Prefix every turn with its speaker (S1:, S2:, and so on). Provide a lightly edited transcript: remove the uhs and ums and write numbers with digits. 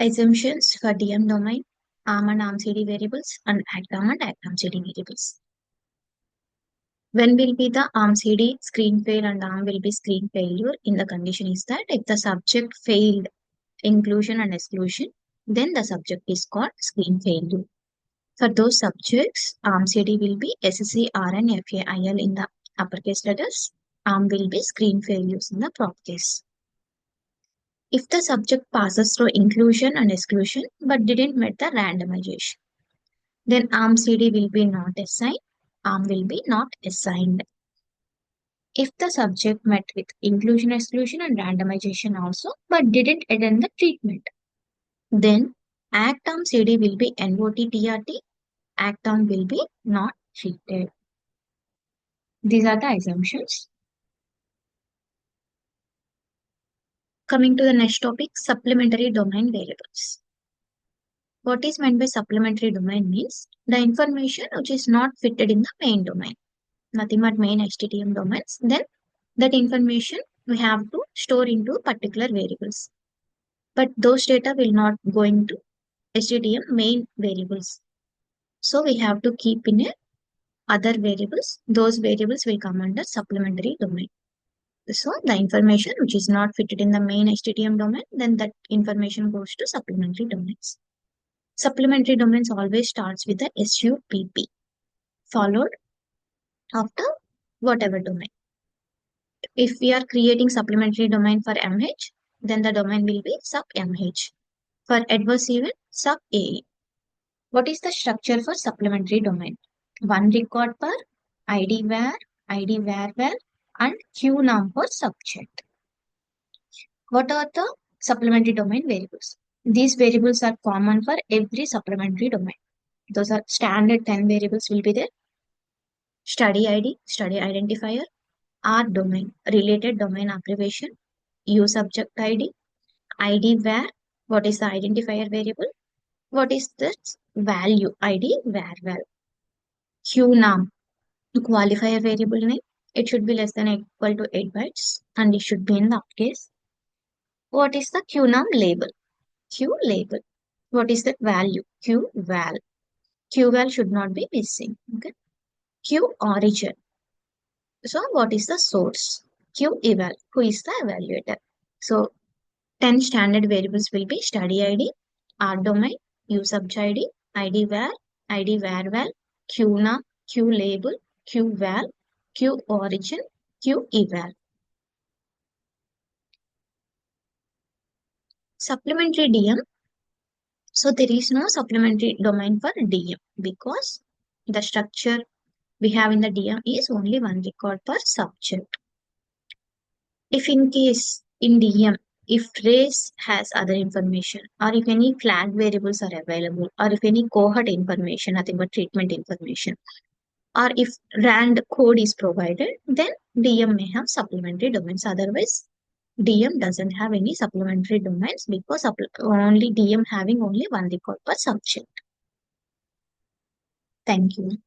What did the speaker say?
S1: Assumptions for DM domain, ARM and Armcd variables, and Actaram and Actarmcd variables. When will be the Armcd screen fail and ARM will be screen failure? In the condition is that if the subject failed inclusion and exclusion, then the subject is called screen failure. For those subjects, Armcd will be SCRNFAIL in the uppercase letters. ARM will be screen failures in the prop case. If the subject passes through inclusion and exclusion but didn't meet the randomization, then Armcd will be not assigned, ARM will be not assigned. If the subject met with inclusion, exclusion, and randomization also but didn't attend the treatment, then Actarmcd will be NOT-TRT, Actarm will be not treated. These are the assumptions. Coming to the next topic, supplementary domain variables. What is meant by supplementary domain means the information which is not fitted in the main domain, nothing but main HTTM domains, then that information we have to store into particular variables. But those data will not go into HTTM main variables. So we have to keep in a other variables. Those variables will come under supplementary domain. So the information which is not fitted in the main HTTM domain, then that information goes to supplementary domains. Supplementary domains always starts with the SUPP followed after whatever domain. If we are creating supplementary domain for MH, then the domain will be sub MH. For adverse event, sub AE. What is the structure for supplementary domain? One record per ID where, ID where well, and Q num for subject. What are the supplementary domain variables? These variables are common for every supplementary domain. Those are standard 10 variables will be there. Study ID, study identifier, R domain, related domain abbreviation, U subject ID, ID where, what is the identifier variable, what is this value ID where well, Q num, qualifier variable name, it should be less than or equal to 8 bytes and it should be in the uppercase. What is the Q num label? Q label. What is that value? Q val. Q val should not be missing. Okay. Q origin. So what is the source? Q eval. Who is the evaluator? So 10 standard variables will be study ID, R domain, U subject ID where, ID where val, Q num, Q label, Q val, Q origin, Q eval. Supplementary DM. So there is no supplementary domain for DM because the structure we have in the DM is only one record per subject. If in case in DM, if race has other information or if any flag variables are available or if any cohort information, nothing but treatment information, or if RAND code is provided, then DM may have supplementary domains. Otherwise, DM doesn't have any supplementary domains because only DM having only one record per subject. Thank you.